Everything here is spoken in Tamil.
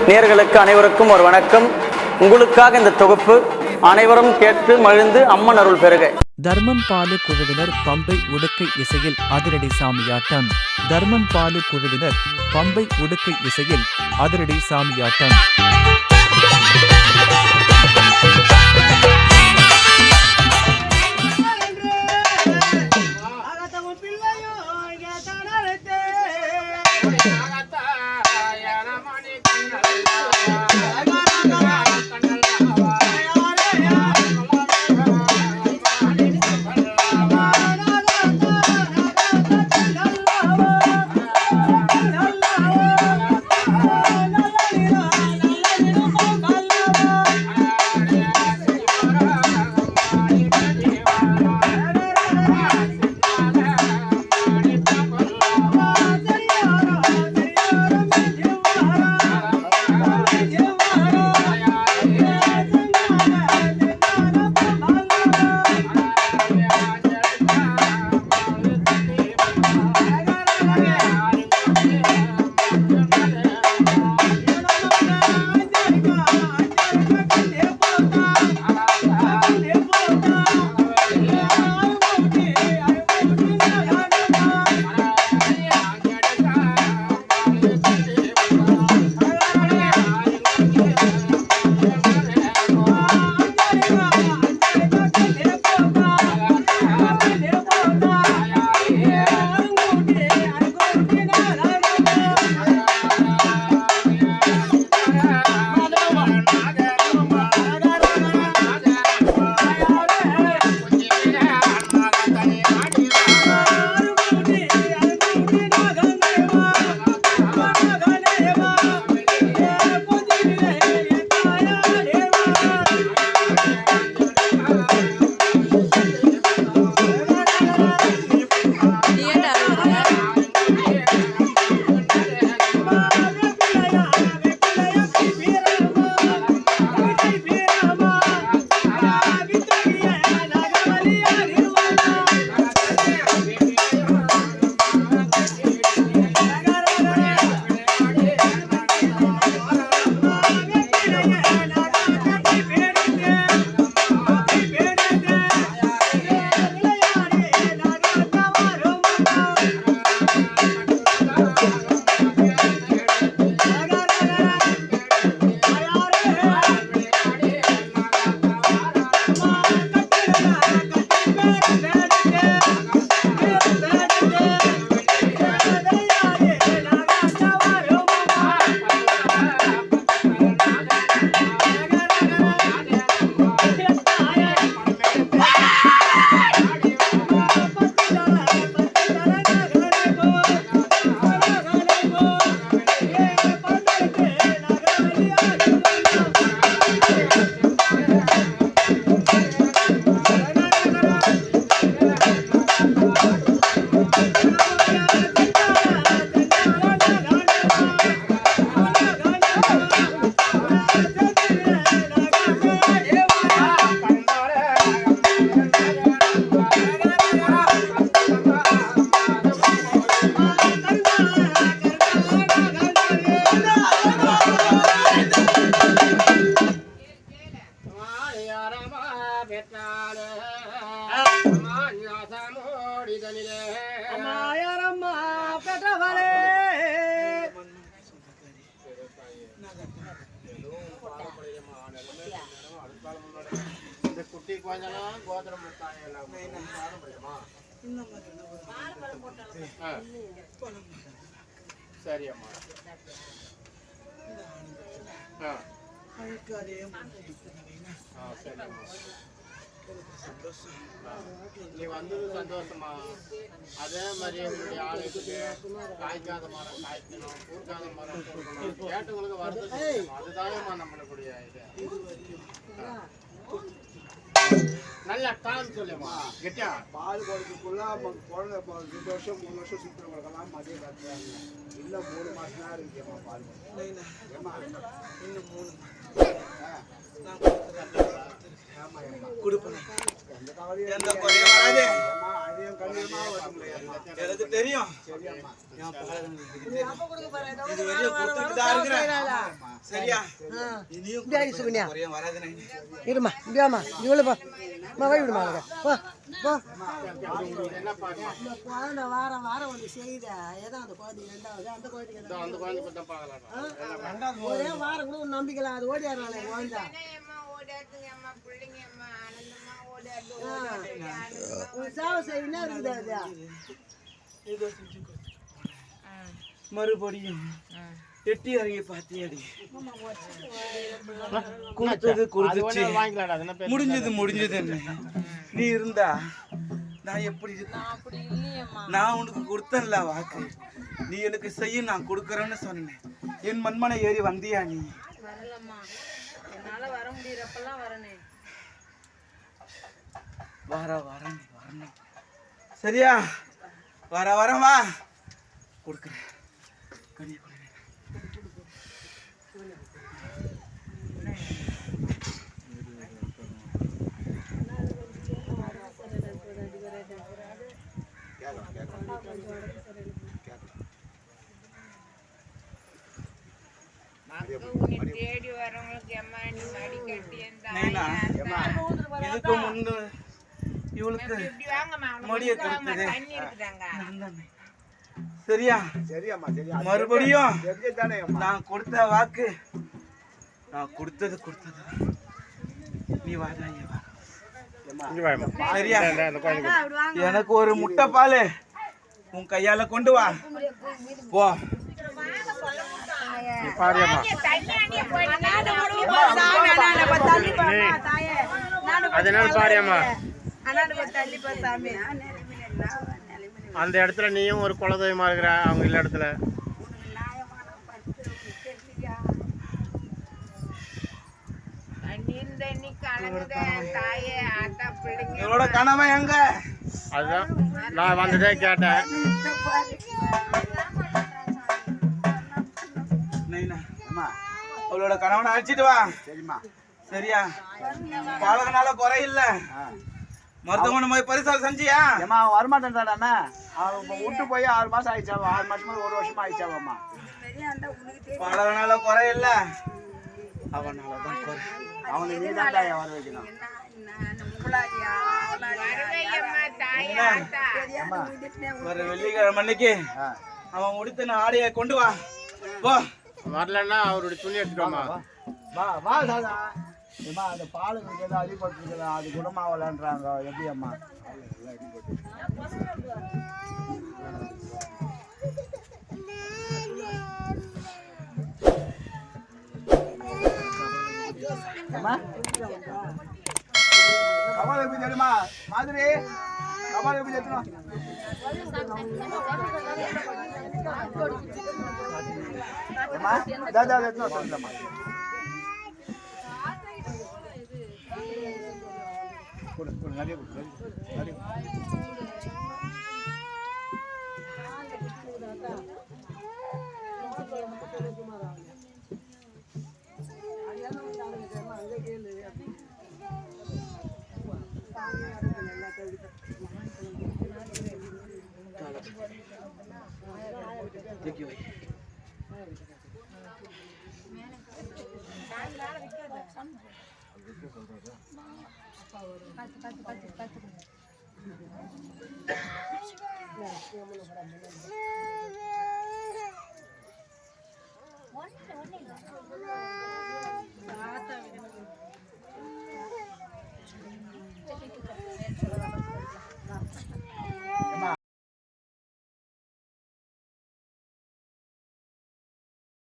நேயர்களுக்கு அனைவருக்கும் ஒரு வணக்கம். உங்களுக்காக இந்த தொகுப்பு. அனைவரும் கேட்டு மகிழ்ந்து அம்மன் அருள் பெறுக. தர்மம் பாலு குழுவினர் பம்பை உடுக்கை இசையில் அதிரடி சாமியாட்டம். தர்மம் பாலு குழுவினர் பம்பை உடுக்கை இசையில் அதிரடி சாமியாட்டம். சரி அம்மா. நீ வந்தது சந்தோஷமா. அதே மாதிரி எங்களுடைய ஆலயத்துக்கு காய்க்காத மரம் காய்க்கணும், பூர்க்காத மரம் கொடுக்கணும், கேட்டவங்களுக்கு வருது. அதுதானேம்மா நம்மளுடைய இது. நல்ல டான் சொல்லுமா கெட்டியா. பால் குறைக்குள்ள குழந்தை 2 வருஷம் 3 வருஷம் சுற்றுறவங்களுக்கெல்லாம் மதியம் கட்டுறாங்க. இல்லை 3 மாதம் தான் இருக்குமா பால். ஏமா இன்னும் 3 மாதம் கொடுப்பேன். எந்த குறையும் வராது. அம்மா அதையும் கண்டிப்பா வரும்லையா எனக்கு தெரியும். சரியாம்மா என் பாதம் இது வரையும் கொடுத்துட்டு தான் இருக்கிறேன். சரியா? இனியும் குறையும் வராது. இருமா இப்படியாமா இவ்வளோ போ வழி விடுமா போ போ குழந்தை வாரம் வாரம் ஒன்று செய்த ஏதோ அந்த குழந்தைங்க ரெண்டாவது அந்த குழந்தைங்க அந்த குழந்தை பற்றி பார்க்கலாம். ஒரே வாரம் கூட ஒரு நம்பிக்கலாம் அது ஓடியாடுறாங்க குழந்தை ஒரு சேவை செய்யணும் இருக்குது அது ஏதோ செஞ்சு மறுபடியும் எட்டி இறங்கி பார்த்தியாடி. கொடுத்தது கொடுத்துச்சு. வாங்கிக்கலாடா, அது என்ன பேர்? முடிஞ்சது என்ன நீ இருந்தா நான் எப்படி இருக்கேன்? நான் உனக்கு கொடுத்தேன்ல வாக்கு. நீ எனக்கு செய்ய நான் கொடுக்கறேன்னு சொன்னேன். என் மண்மனை ஏறி வந்தியா நீ? என்னால வர முடியறப்பெல்லாம் வரனே. வரணும் சரியா? வரமா கொடுக்குறேன். கனியை கொடு. தேடி வரவங்களுக்கு அம்மா நீ மடி கட்டி நைனா, இதுக்கு முன்னு இவளுக்கு மடியை கொடுத்தது நான் தானே. சரியா? சரியாம்மா சரியா மறுபடியும் தெரிஞ்சுதானே அம்மா நான் கொடுத்த வாக்கு, நான் கொடுத்தது நீ வாடா இங்க வா. இங்க வாம்மா. சரியா? அந்த குழந்தை எனக்கு ஒரு முட்டை பால் உன் கையால கொண்டு வா. போ. பாரியம்மா. அதனால பாரியம்மா. அந்த இடத்துல நீயும் ஒரு குலதெய்வமா இருக்கிற அவங்க இல்ல இடத்துல. இவளோட கணவன் எங்க? அதுதான் நான் வந்ததே கேட்டேன். நைனா, அம்மா அவளோட கணவனை அழைச்சிட்டு வா. சரிம்மா சரியா? பழகனால குறை இல்ல. மருத்துவமனை போய் பரிசோதனை செஞ்சியா? ஏம்மா அவன் வரமாட்டேன்டாடாண்ணா. அவன் இப்போ விட்டு போய் 6 மாசம் ஆயிடுச்சாவா? 6 மாசமா 1 வருஷமா ஆயிடுச்சாவாம்மா. பழகனால குறை இல்ல, அவனாலதான் குறை. அவனை நீ தான் வர வைக்கணும். அம்மா ஒரு வெள்ளிக்கிழமை அன்னைக்கு அவன் உடுத்தின ஆடையை கொண்டு வா. போ. வரலன்னா அவருடைய துணி எடுத்துட்டோமா? வா வா தாதா. ஏம்மா அந்த பாலுக்கு ஏதோ அடிபட்டுருக்குதா? அது குணமாகலான்றாங்க. எப்படி அம்மா? அம்மா கபால் எப்படி தெரியுமா? மாதிரி கபால் எப்படி தெரியுமா? அம்மா தாதா எத்தனை சொல்லுமா? கொடு கொடு நிறைய கொடு நிறைய.